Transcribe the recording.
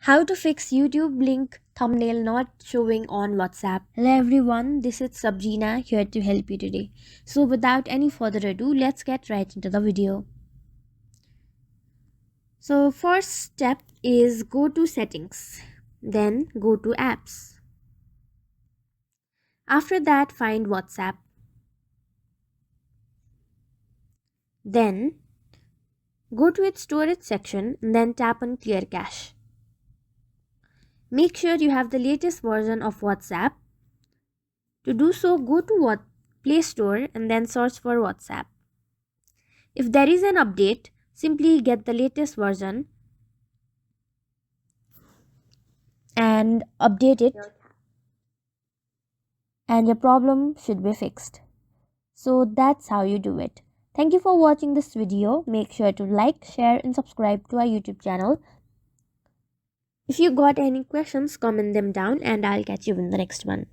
How to fix YouTube link thumbnail not showing on WhatsApp. Hello everyone, this is Sabjina here to help you today. So without any further ado, let's get right into the video. So first step is go to settings, then go to apps. After that, find WhatsApp. Then go to its storage section and then tap on clear cache. Make sure you have the latest version of WhatsApp. To do so, go to Play Store and then search for WhatsApp. If there is an update, simply get the latest version and update it, and your problem should be fixed. So that's how you do it. Thank you for watching this video. Make sure to like, share and subscribe to our YouTube channel. If you got any questions, comment them down and I'll catch you in the next one.